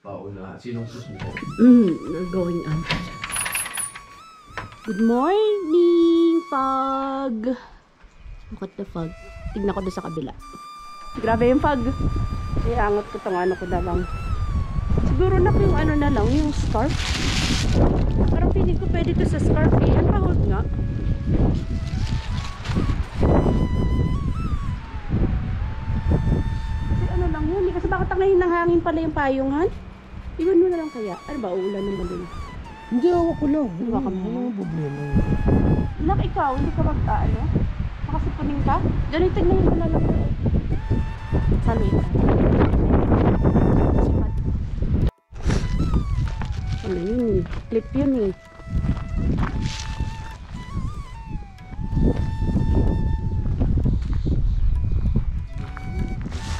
Pauna. Sinong susuko? We're going on. Good morning, fog. Look at the fog. Tignan ko doon sa kabila. Grabe yung fog. Iangot ko itong ano ko na lang. Siguro na yung ano na lang, yung scarf. Parang feeling ko pwede to sa scarf eh. Yan, pa-hold nga. Kasi ano lang yun eh. Kasi baka tangayin ng hangin pala yung payungan. Iwan mo na lang kaya. Ano ba, uulan naman din. Hindi, ako ko lang. Hindi ba kami? Ano problema? Nak, ikaw, hindi ka ano? Makasipunin ka? Ganun, tignan mo na lang. Salita. Sipat. Ano yun eh? Clip yun eh.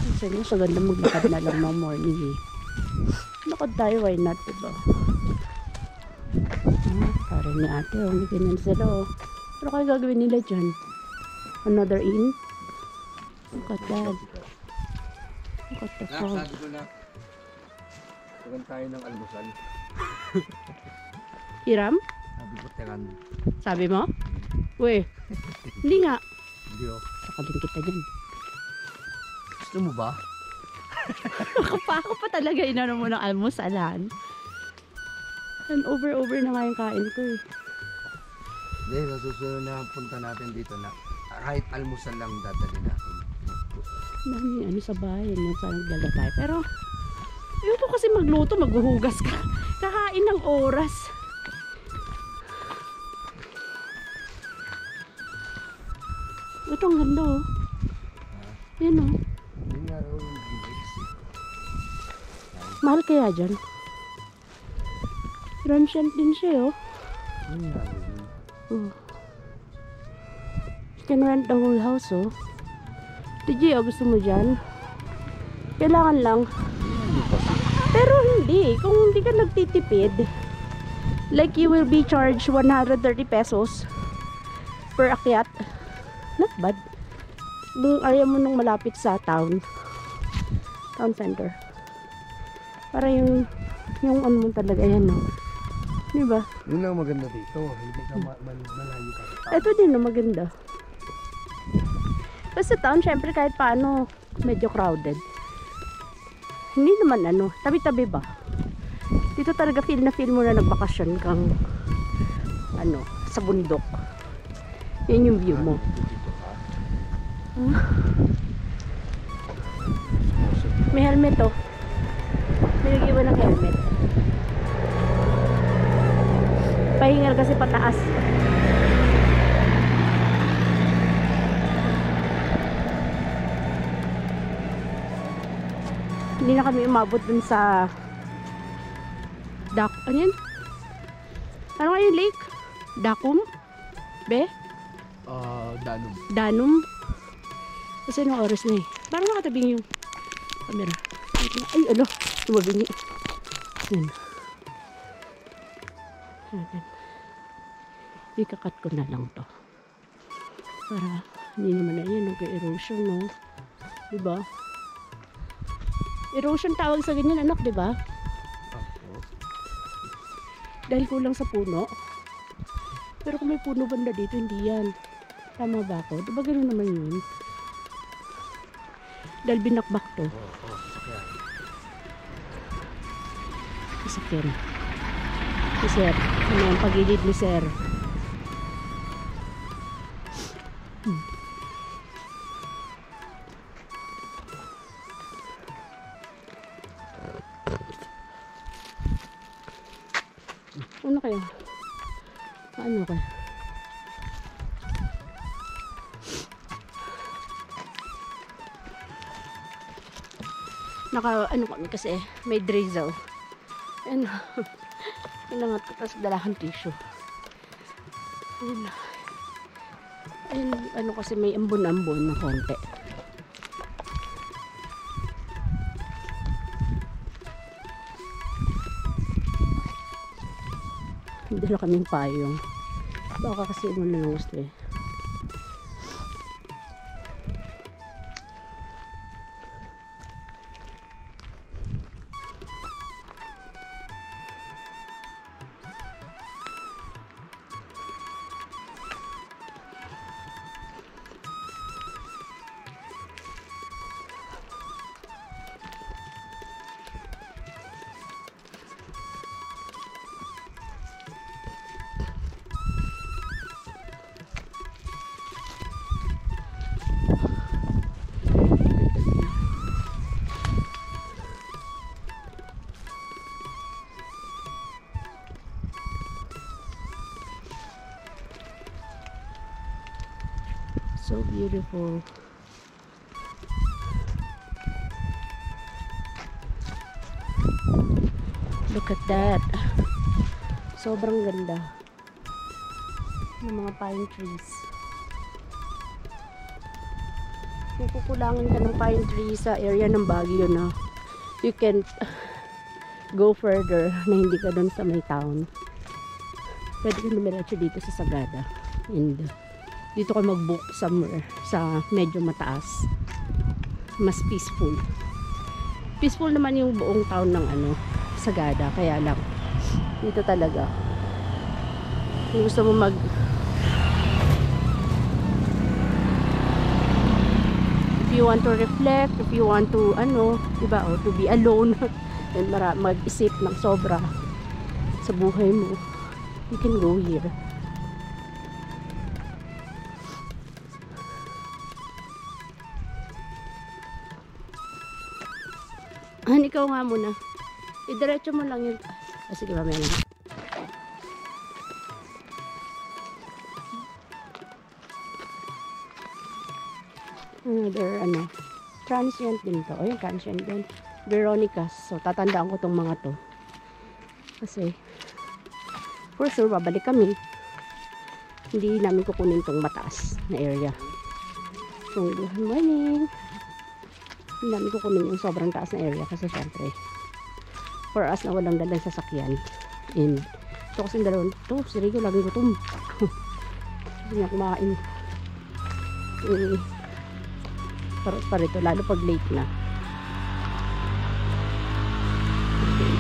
Kasi nyo, sa ganda maglakad na lang ng morning eh. Lakad tayo, why not, diba? Parang ni ate, may ganyan sila oh. Pero kaya gagawin nila dyan? Another inn? Look at that. Look at the fog. Sabi ko na, tugan tayo ng almusal. Hiram? Sabi ko, teran. Sabi mo? Uy, hindi nga. Hindi o. Sakaling kita dyan. Gusto mo ba? Ako pa talaga inano mo ng almusalan. And over na nga yung kain ko eh. Hindi, sa susunod na punta natin dito na kahit almusal lang dadali natin. Dami ano sa bahay, no? Saan nagdala tayo. Pero, ayun ko kasi magluto, maghuhugas ka. Kakain ng oras. Ito ang ganda oh. Yan oh. Hindi nga raw yung gimmicks. Mahal kaya dyan? Transient din siya oh. Hindi nga raw yun. Oh. You can rent the whole house oh. TJ, oh, gusto mo dyan? Kailangan lang. Pero hindi. Kung hindi ka nagtitipid, like you will be charged 130 pesos per akyat. Not bad. Kung ayaw mo nung malapit sa town center. Para yung ano mo talaga yan no. Diba? Yun lang maganda dito. Hindi ka malayo ka. Ito din no, maganda. Kasi sa town, syempre kahit paano medyo crowded. Hindi naman ano, tabi-tabi ba? Dito talaga feel mo na nagbakasyon kang ano, sa bundok. Yan yung view mo. May helmet oh. May nag-iwan ng helmet. Pahingal kasi pataas. Hindi na kami umabot dun sa ano yan? Ano nga yung lake? Dakum? Be? Danum. Danum? Kasi anong oras na eh. Parang nakatabing yung camera. Ay, ano? Tumabingi. Yan. Yan. Ikakat ko na lang to. Para hindi naman na yan nag-erosion, no? Diba? Erosion tawag sa ganyan, anak, diba? Dahil kulang sa puno. Pero kung may puno banda dito, hindi yan. Tama ba ako? Diba gano'n naman yun? Dahil binakbak to. Sasakyan. Si sir. Ano ang pagilid ni sir? Ano kaya? Ano kaya? Ano kami kasi may drizzle. And inangat ko tapos dala kang tissue. And ano kasi may ambon-ambon na konti. Dala kaming payong. Baka kasi umulan ng gusto eh. So beautiful. Look at that. Sobrang ganda ng mga pine trees. Kung kukulangan ka ng pine trees sa area ng Baguio na you can go further na hindi ka doon sa may town. Pwede ka dumiretso dito sa Sagada. And dito ka mag-book somewhere sa medyo mataas. Mas peaceful. Peaceful naman yung buong town ng Sagada. Kaya lang, dito talaga. Kung gusto mo if you want to reflect, if you want to, diba, or to be alone, and mag-isip ng sobra sa buhay mo, you can go here. Ikaw nga muna. Idiretso mo lang yun. Sige, mamaya lang. Another, transient din to. Ayun, transient din. Veronicas. So, tatandaan ko tong mga to. Kasi, for sure, babalik kami. Hindi namin kukunin tong mataas na area. So, good morning. Hindi namin kukunin yung sobrang taas na area. Kasi, syempre, for us na walang dalang sasakyan. And, ito kasing dalawang to. Si Rico, laging gutom. Hindi niya kumain. Parot pa rito, lalo pag late na. Okay.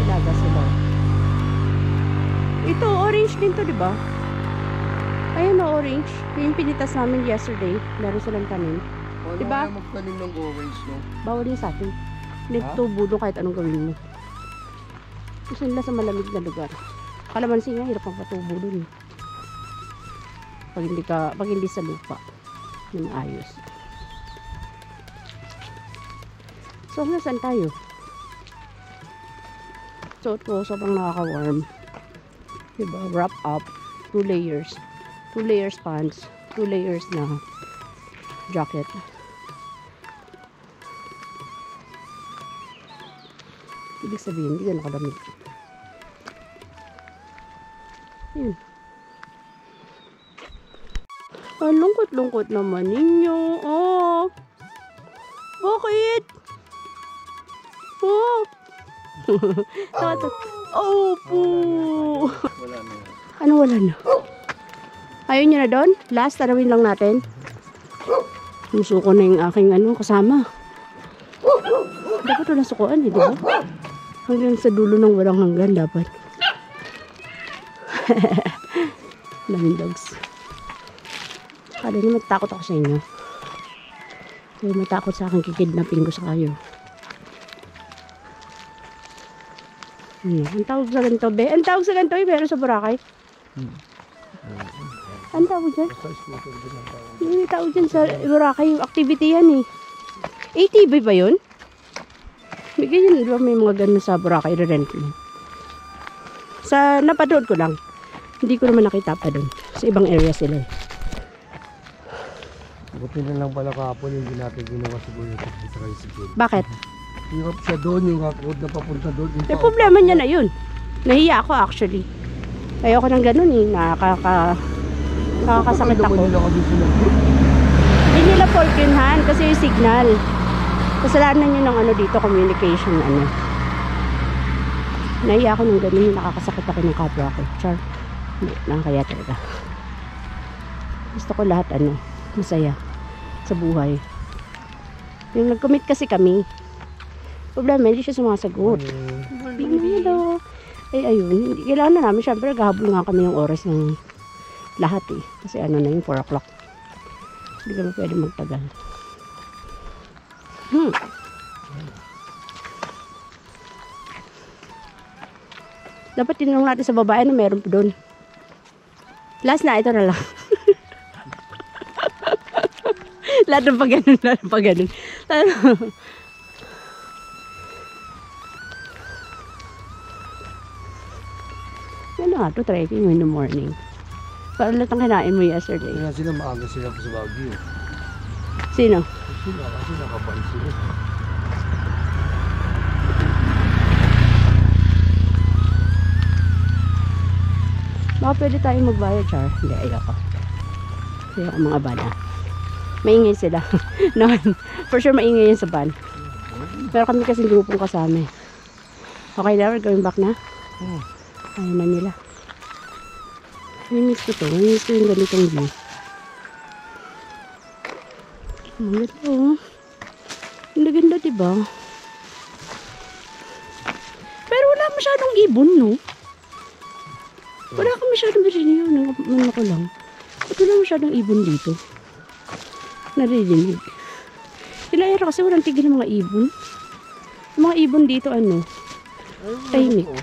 Ilaga sila. Ito, orange din to, diba? Ayun na, orange. Yung pinitas namin yesterday. Meron silang tanim. Diba? Wala magtanim ng orange, no? Bawal din sa atin. Hindi tubulo kahit anong gawin mo. Gusto nila sa malamig na lugar. Kalamansi nga, hirap ang patubo dun. Pag hindi sa lupa na maayos. So, nasan tayo? Suot ko, sobrang nakaka-warm. Diba? Wrap up. 2 layers. 2 layers pants. 2 layers na jacket. Ibig sabihin, hindi ka nakalamig. Yun. Ang lungkot-lungkot naman ninyo. Oh. Bakit? Oh. Oh, po. Wala na. Ano wala na? Ayaw nyo na doon? Last, tarawin lang natin. Musuko na yung aking kasama. Dapat wala sukuan di ba? Hanggang sa dulo ng walang hanggan dapat. Daming dogs. Kala niyo matakot ako sa inyo. Kaya matakot sa akin, kikidnapin ko sa kayo. Ang tawag sa ganito, be? Ang tawag sa ganito, meron sa Boracay? Ang tawag dyan? Yung tawag dyan sa Boracay, yung activity yan eh. ATV ba yun? May ganyan, di ba may mga ganun sa Boracay, re-rent mo. Sa napanood ko lang. Hindi ko naman nakita pa doon. Sa ibang area sila eh. Buti na lang pala kahapon yung natin ginawa siguro yung tricycle. Bakit? Hirap siya doon, yung road na papunta doon. May problema niya na yun. Nahiya ako actually. Ayoko ng ganun eh. Nakakasakit ako. Hindi nila fault yun, Han, kasi yung signal. Kasalanan nyo ng dito, communication, Nahiya ako ng ganun, nakakasakit ako ng kapwa ko. Char. Hindi, nakakaya talaga. Gusto ko lahat, masaya sa buhay. Yung nag-commit kasi kami, problema, hindi siya sumasagot. Hello. Ayun, kailangan na namin, syempre, gahabol nga kami ng oras ng lahat eh. Kasi na yung 4 o'clock. Hindi kami pwede magtagal. Dapat tinanong natin sa babae na meron po doon. Last na, ito na lang. Lahat ng pag-ganun, lahat ng pag-ganun. Ano nga ito, trekking in the morning. Palatang kinain mo yesterday. Kaya sila maaga sila sa Baguio. Sino? Sila kasi nakabalik sila. Baka pwede tayong magbayad, Char. Hindi, ayoko. Ayoko mga bana. Maingay sila. No, for sure maingay yan sa van. Pero kami kasing grupong kasama. Okay na, we're going back na. Ayaw na nila. Miss ko to. Miss ko yung ganitong view. Ang ganda oh. Ang ganda diba? Pero wala masyadong ibon, no? Wala ka masyadong Virginia yun. Ano ko lang. Ba't wala masyadong ibon dito? Naririnig. Sila era kasi walang tigil ng mga ibon. Yung mga ibon dito ano? Tahimik.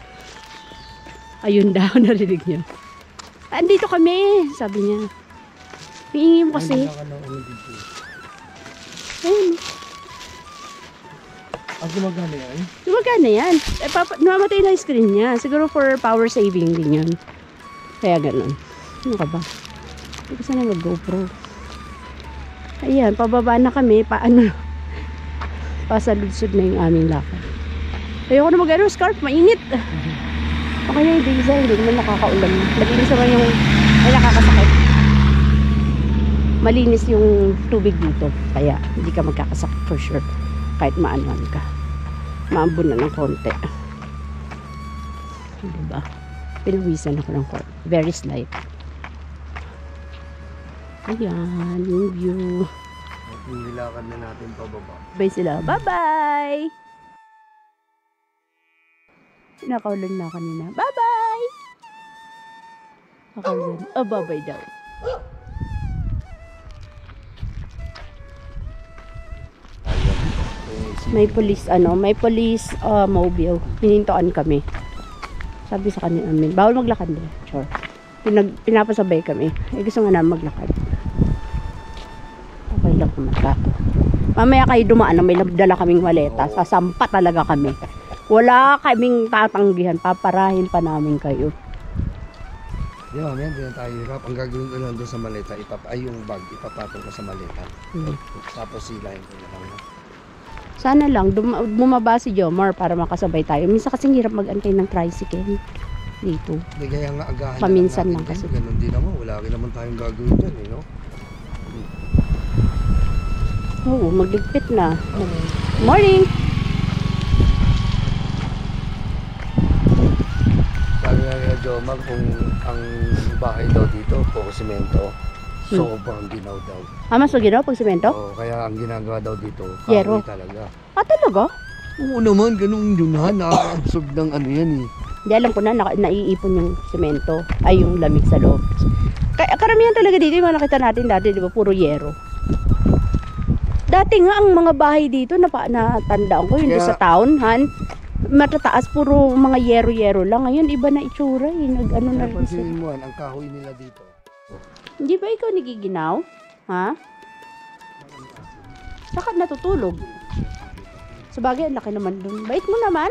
Ayun daw, narinig niya. Andito kami, sabi niya. Hiingi mo kasi. Ayun. Ang gumagana yan? Gumagana yan. Namamatay na yung screen niya. Siguro for power saving din yun. Kaya ganun. Ano ka ba? Hindi ko sana mag-GoPro. Ayan, pababa na kami. Paano? Pasaludsod na yung aming lakad. Ayoko na mag-ano, scarf. Mainit. Okay na yung diesel. Hindi naman nakakaulan. Malinis naman yung... Ay, nakakasakit. Malinis yung tubig dito. Kaya hindi ka magkakasakit for sure. Kahit maanuan ka. Maambun na ng konti. Diba? Pinawisan ako ng konti. Very slight. Ayan, yung view. Nilakad na natin pababa. Bye sila. Bye-bye! Nakaulan na kanina. Bye-bye! Nakaulan. Oh, bye-bye daw. May police mobile. Hinintoan kami. Sabi sa kanila amin, bawal maglakad din. Sure. Pinapasabay kami. Gusto nga namin maglakad. Okay lang naman ka. Mamaya kayo dumaan na may dala kaming maleta. Sasampa talaga kami. Wala kaming tatanggihan. Paparahin pa namin kayo. Di ba, mamaya din tayo hirap. Ang gagawin ko lang doon sa maleta, yung bag, ipapatong ko sa maleta. Tapos silahin ko na lang. Sana lang bumaba si Jomar para makasabay tayo. Minsan kasing hirap mag-antay ng tricycle dito. Hindi kaya nga agahan paminsan lang natin kasi. Ganun din naman. Wala rin naman tayong gagawin dyan, no? Oo, magligpit na. Morning! Sabi nga ni Jomar kung ang bahay daw dito, puro semento, sobrang ginaw daw. Mas maginaw pag semento? Oo, kaya ang ginagawa daw dito, Yero. kahoy talaga. Talaga? Oo naman, ganun yun ha, nakaka-absorb ng ano yan eh. Hindi, alam ko na naiipon yung semento. Ay, yung lamig sa loob. Karamihan talaga dito, yung mga nakita natin dati, di ba, puro yero. Dati nga, ang mga bahay dito, natandaan ko, yun doon sa town, matataas, puro mga yero-yero lang. Ngayon, iba na itsura, eh. Nag-ano na rin sila. Pansinin mo, ang kahoy nila dito. Hindi ba ikaw nagiginaw? Ha? Saka natutulog. Sabagay, ang laki naman dun. Bait mo naman.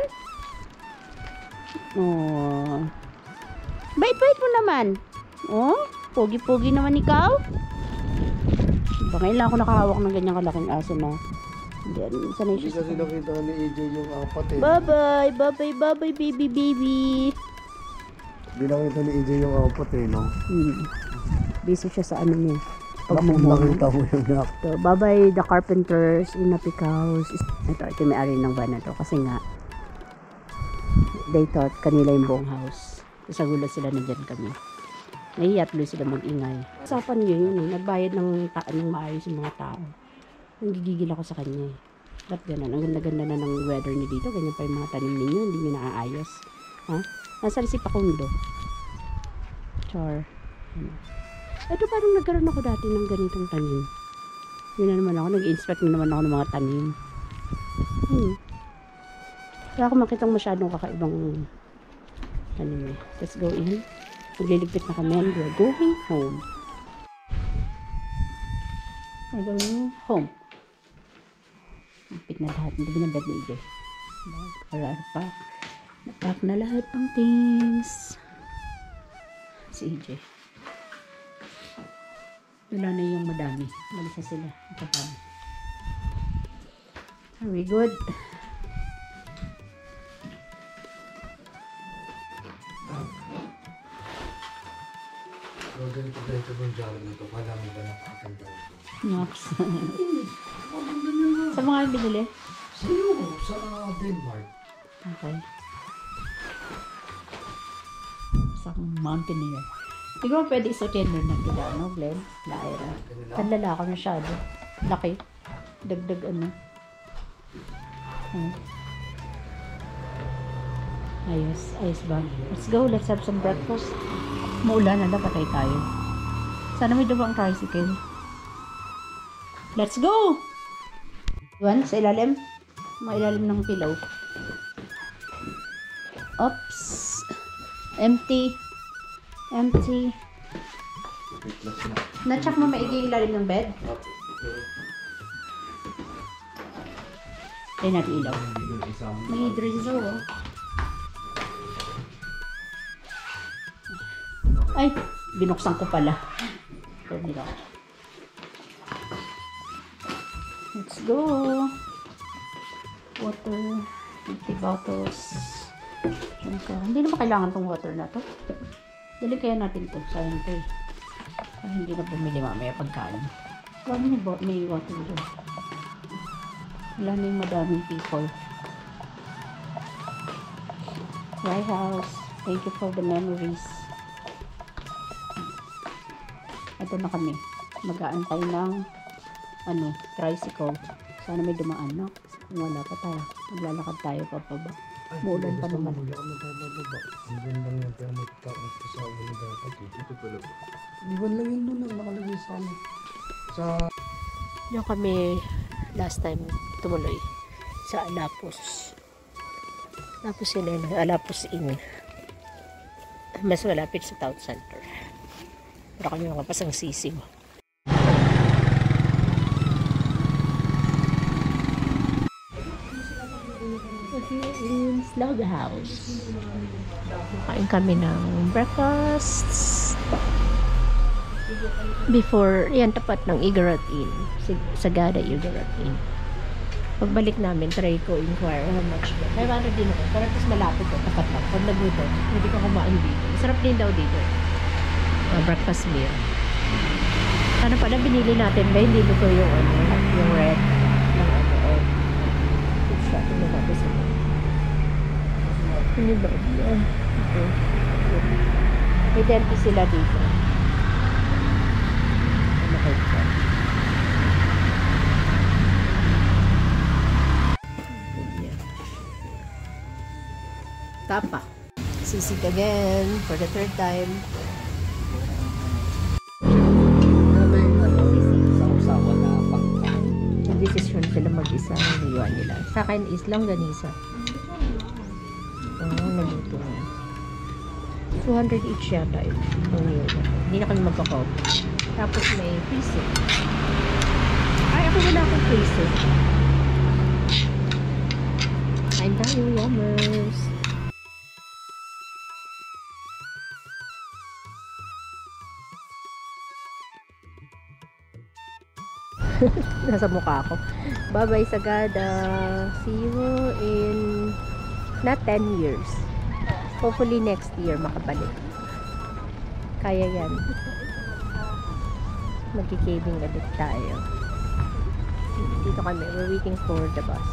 Oh. Bait mo naman. Oh, pogi-pogi naman ikaw. Ba, ngayon lang ako nakahawak ng ganyang kalaking aso na. Hindi, sanay Hindi siya. kasi nakita ni AJ yung apat eh. Bye-bye, bye-bye, baby. Hindi nakita ni AJ yung apat eh, no? Busy siya sa ano niya. Nakita mo yung anak. So, bye-bye the carpenters in Napic House. Ito yung may-ari ng van na to. Kasi nga, they thought kanila yung buong house. Sa gulat sila nandyan kami. Nahiya tuloy sila mag-ingay. Usapan nyo yun eh. Nagbayad ng maayos yung mga tao. Nanggigigil ako sa kanya eh. Ba't ganun? Ang ganda-ganda na ng weather niyo dito. Ganyan pa yung mga tanim ninyo. Hindi nyo naaayos. Ha? Nasaan si Pakundo? Char. Ito parang nagkaroon ako dati ng ganitong tanim. Yun na naman ako. Nag-inspect na naman ako ng mga tanim. Wala ako makitang masyadong kakaibang tanim eh. Let's go in. Magliligpit na kami and we're going home. We're going home. Pit na lahat. Hindi binabad ni EJ. Napak na lahat ng things. Si EJ. Wala na yung madami. Malis na sila. Kapag. Very good. So, ganito yung job nito. Kala mo ba nakakaganda ito? Nox. Sa mga binili? Sa iyo, sa Denmark. Okay. Sa mountaineer. Siguro pwede isutin mo na kila, no, Glenn? Laira. Kanlala ako masyado. Laki. Dagdag ano. Ayos. Ayos ba? Let's go. Let's have some breakfast. Maulan na, patay tayo. Sana may dumang tricycle. Let's go! One, sa ilalim. Mga ilalim ng pillow. Oops. Empty. Empty. Na-check mo maigi yung ilalim ng bed? Tayo natin ilaw. May drizzle, oh. Ay, binuksan ko pala. Let's go. Water. Empty bottles. Hindi naman kailangan tong water na to. Dali kaya natin to. Sayang to eh. Para hindi na bumili mamaya pagkain. Wala may water dyan. Wala na yung madaming people. My house. Thank you for the memories. Ito na kami. Mag-aantay ng tricycle. Sana may dumaan, no? Wala pa tayo. Maglalakad tayo papaba. Muulan pa naman. Hindi lang yan. Pero may kakot ko sa ulo dapat. Ito pala. Iwan lang yun doon. Nakalagay sa amin. Yung kami last time tumuloy sa Alapos. Tapos yun Alapos Inn. Mas malapit sa Town Center. Pero kami makapasang sisiw. Here in Slaughterhouse. Kain kami ng breakfast. Before, yan tapat ng Igorot Inn. Sagada Igorot Inn. Pagbalik namin, try ko inquire how much ba. 500 din ako. Pero mas malapit ko, tapat lang. Pag nagutom, hindi ko kumain dito. Masarap din daw dito. Breakfast meal. Sana pala binili natin ba? Hindi luto yung red ng egg. It's not in the bubbles. Hindi ba? Okay. May dentist sila dito. Tapa. Sisig again for the third time. Nag-desisyon sila mag-isa ng liwa nila. Sa akin is langganisa. Naluto na. 200 each yata yun. Hindi na kami magkakaupo. Tapos may piso. Ay, ako wala akong piso. Kain tayo, yummers. Nasa mukha ako. Bye-bye, Sagada. See you in not 10 years. Hopefully next year makabalik. Kaya yan. Magkikabing ulit tayo. Dito kami. We're waiting for the bus.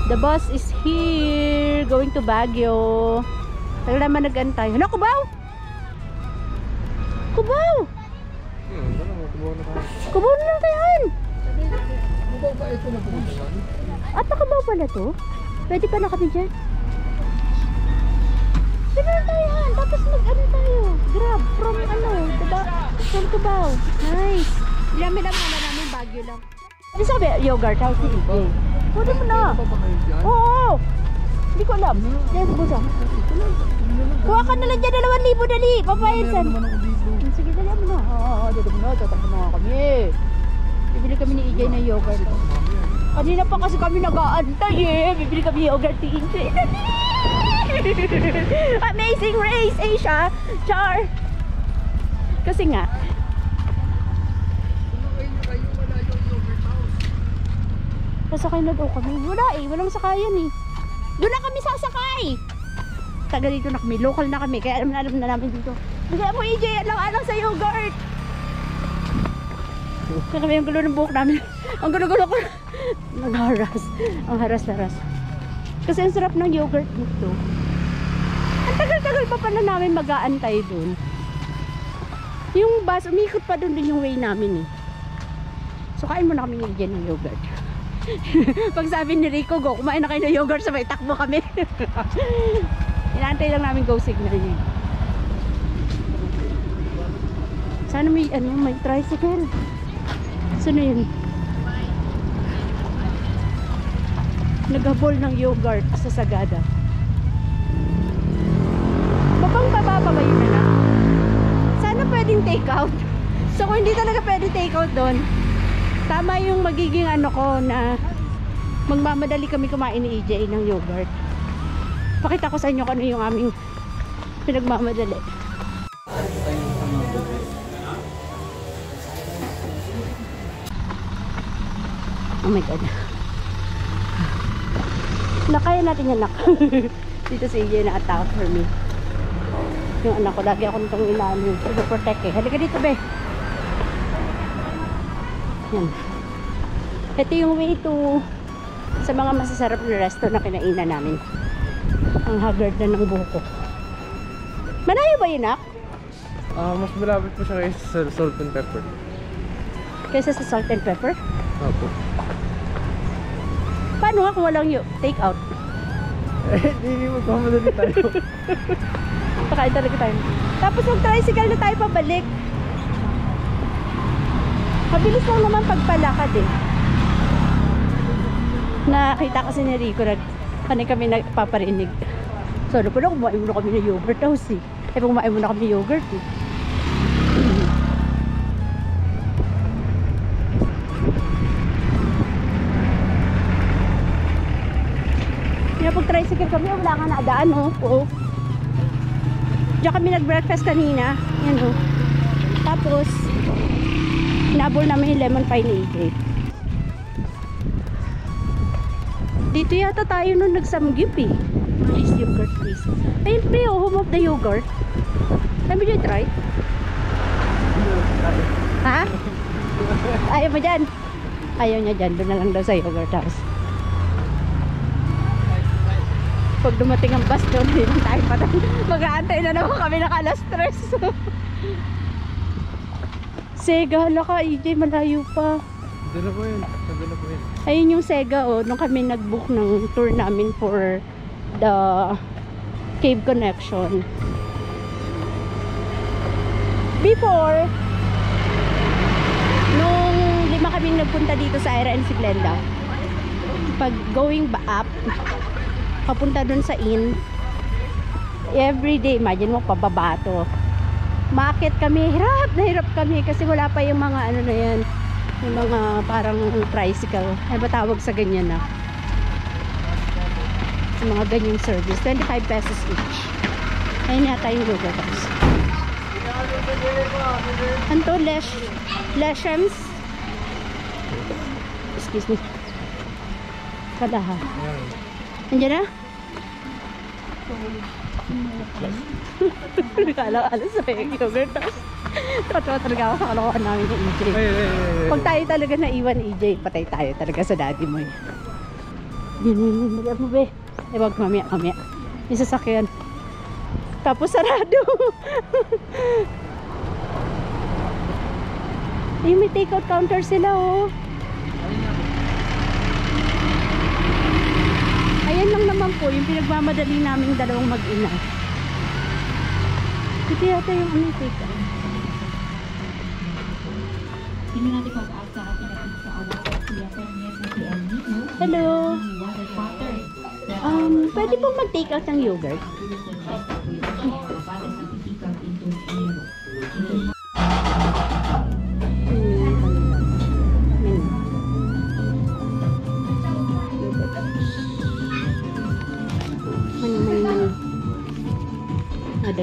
The bus is here. Going to Baguio. Tagal naman nag-antay. Hala, Cubao! Cubao! Cubao na lang tayo. Cubao ba ito na pumunta? At Cubao pala to? Pwede pa na kami dyan. Pwede na tayo. Tapos mag-ano tayo. Grab from diba? From Cubao. Nice. Ilang namin Baguio lang. Ano sabi? Yogurt house ni EJ. Pwede mo na. Oo. Hindi ko alam. Yes, busa. Kuha ka na lang dyan 2,000 dali. Papayasan. Sige, dali mo na. Oo, dali mo na. Tatakbo na kami. Bibili kami ni EJ ng yogurt. Kanina pa kasi kami nag-aantay eh. Bibili kami yogurt TJ. Amazing Race Asia. Char. Kasi nga. Pasakay na daw kami. Wala eh. Walang sakayan eh. Doon na kami sasakay. Taga dito na kami. Local na kami. Kaya alam na namin dito. Bigyan mo EJ. Alang-alang sa yogurt. Kaya kami ang gulo ng buhok namin. Ang gulo-gulo ko. Nagharas. Ang haras-haras. Kasi ang sarap ng yogurt nito. Ang tagal-tagal pa pala namin mag-aantay dun. Yung bus, umikot pa dun din yung way namin eh. So kain muna kami ng yogurt. Pag sabi ni Rico, go, kumain na kayo ng yogurt, sabay takbo kami. Inaantay lang namin go signal niya. Sana may, may tricycle. Saan yun? Naghabol ng yogurt sa Sagada. Babang baba pa ba yun na? Sana pwedeng take out. So kung hindi talaga pwede take out doon, tama yung magiging ano ko na magmamadali kami kumain ni EJ ng yogurt. Pakita ko sa inyo kung ano yung aming pinagmamadali. Oh my god. Nakaya natin yan, nak. Dito si EJ na-attack for me. Yung anak ko, lagi ako nitong ilalim. Protect eh. Halika dito, be. Yan. Ito yung way to sa mga masasarap na resto na kinainan namin. Ang haggard na ng buko. Malayo ba yun, nak? Mas malapit po siya kaysa sa salt and pepper. Kaysa sa salt and pepper? Opo. Paano nga kung walang take out? Hindi magmamadali tayo. Pakain talaga tayo. Tapos mag-tricycle na tayo pabalik. Mabilis lang naman pagpalakad eh. Nakita kasi ni Rico kami nagpaparinig. So ano pala, kumain muna kami ng yogurt house eh. Kumain muna kami ng yogurt eh. Pag tricycle kami, wala nga naadaan oh. Oo. Diyan kami nag-breakfast kanina. Yan oh. Tapos hinabol namin yung lemon pie ni EJ. Dito yata tayo nung nagsamgip eh. Nice yogurt please. Ayun pre oh, home of the yogurt. Have you try? Ha? Ayaw mo dyan? Ayaw niya dyan. Doon na lang daw sa yogurt house. Pag dumating ang bus doon, hindi lang tayo pa doon. Mag-aantay na naman kami ng alas 3. Sega, hala ka EJ, malayo pa. Doon na po yun. Doon na po yun. Ayun yung Sega oh, nung kami nag-book ng tour namin for the Cave Connection. Before, nung 5 kami nagpunta dito sa Aira and si Glenda, pag going up, papunta dun sa inn, everyday, imagine mo, pababa to. Maakit kami, hirap na hirap kami kasi wala pa yung mga ano na yan, yung mga parang tricycle. Ano ba tawag sa ganyan na? Sa mga ganyang service. 25 pesos each. Ayun yata yung logo box. Anto, Leshems? Excuse me. Kadaha. Nandiyan na? Alas sa yogurt. Totoo talaga ako sa kalokohan namin ng EJ. Pag tayo talaga naiwan EJ, patay tayo talaga sa daddy mo. Yun, mo be. Wag mamaya. Yung sasakyan. Tapos sarado. May take-out counter sila oh. Ayan lang naman po yung pinagmamadali namin dalawang mag-ina. Ito yata yung ano take out. Hello. Pwede pong mag-take out ng yogurt?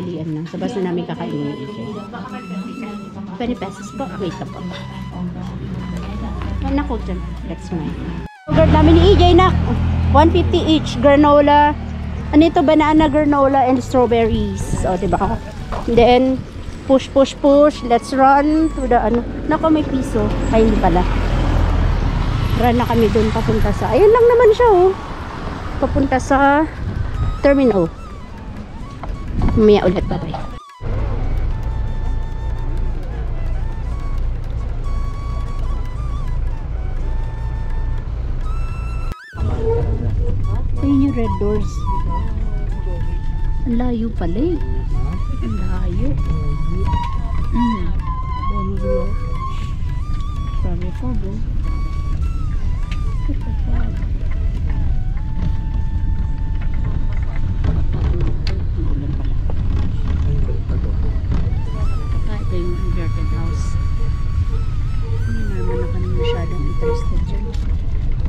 madalian lang. Sa bus na namin kakainin yung EJ. 20 pesos po. Wait na po. Oh, naku dyan. That's mine. Yogurt namin ni EJ na 150 each. Granola. Ano ito? Banana, granola, and strawberries. O, diba? Then, push, push, push. Let's run to the ano. Naku, may piso. Ay, hindi pala. Run na kami dun papunta sa. Ayun lang naman siya, oh. Papunta sa terminal. Mamaya ulit. Bye-bye. Ayun yung red doors. Ang layo pala eh. Ang layo. Sabi ko, bro. Ito yung inverted house. Hindi naman na kami masyadong interested dyan.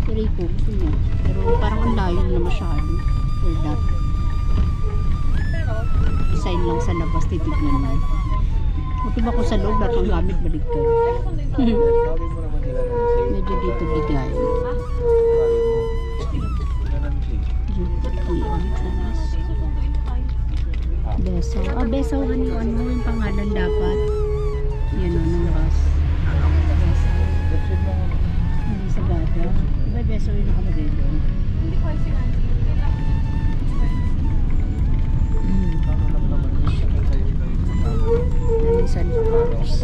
Pero po, pero parang ang layo na masyado for that. Design lang sa labas, titignan mo. Buti ba ko sa loob, lahat ng gamit baligtad. Medyo dito bigay. Besaw. Ah, Besaw yung ano, yung pangalan dapat. Yan o, ng bus. Hindi sa bata. Diba Besaw yung nakalagay doon? Sunflowers.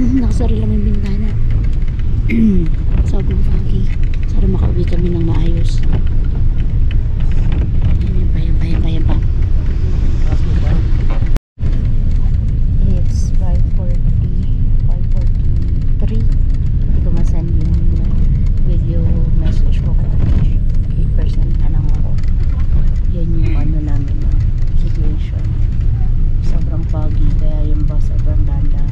Nakasara lang yung bintana. Sobrang foggy. Sana makauwi kami ng maayos. Yan pa. It's 5:43. Hindi ko masend yung video message ko kay 8% na lang ako. Yan yung ano namin situation. Sobrang foggy kaya yung bus sobrang danda.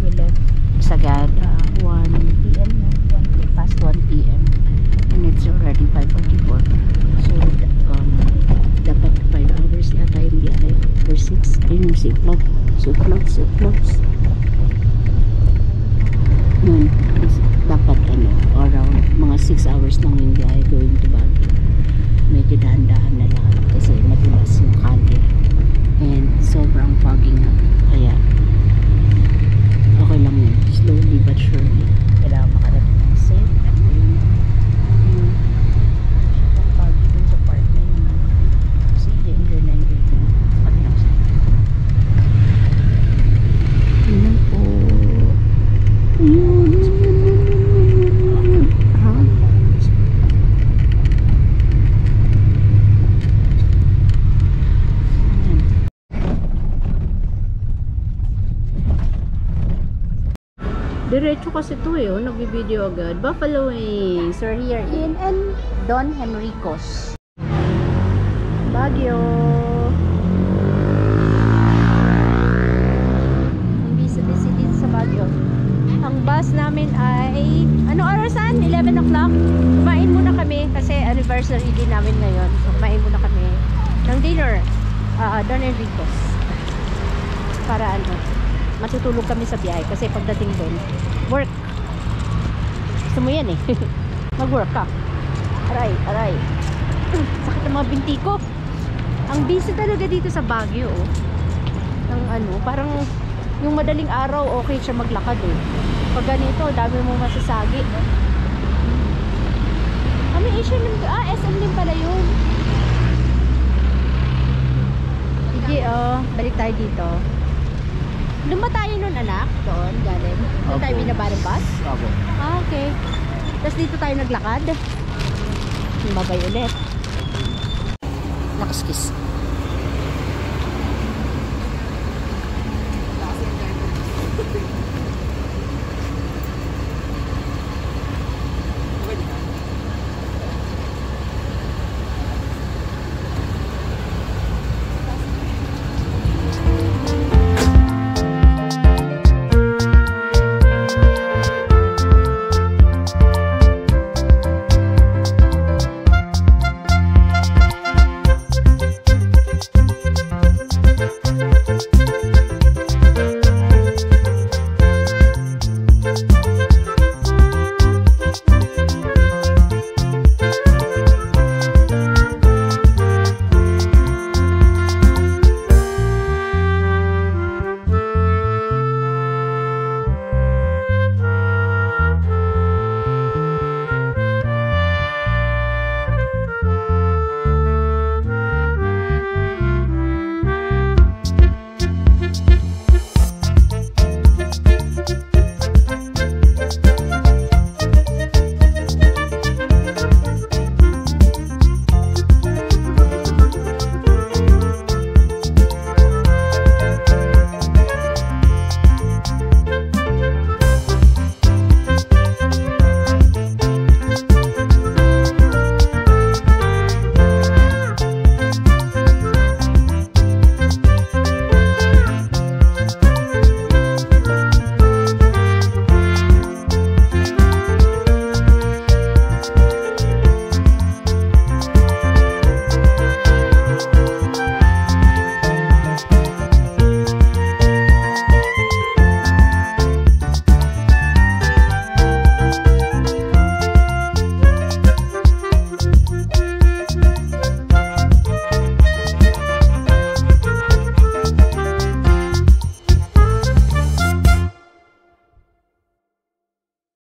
We left Sagada 1 p.m. 1 p.m. and it's already 5:44. So dapat 5 hours yata yung biyahe or 6. Ayun yung siklop. Yun, dapat around mga 6 hours lang yung biyahe going to Baguio. Medyo dahan-dahan na lahat kasi madulas yung kalye and sobrang foggy nga, kaya okay lang yun, slowly but surely kailangan makarating ng safe. Sobrang foggy dun sa part na yun kasi enjoy na kanilang sa yun po. Diretso kasi ito nagbi-video agad. Buffalo Wings are here in and Don Henricos, Baguio. Ang busy dito sa Baguio. Ang bus namin ay anong orasan? 11 o'clock. Kumain muna kami kasi anniversary din namin ngayon. So kumain muna kami ng dinner. Don Henricos. Para matutulog kami sa biyahe kasi pagdating doon work. Gusto mo yan mag-work ka. Aray sakit ng mga binti ko. Ang busy talaga dito sa Baguio ng parang yung madaling araw okay siya maglakad pag ganito dami mo masasagi. May issue ng SM din pala yun. Sige balik tayo dito. Doon ba tayo nun anak? Doon, galing? Doon tayo binaba ng bus? Opo. Okay. Tapos dito tayo naglakad. Mabay ulit. Nakaskis.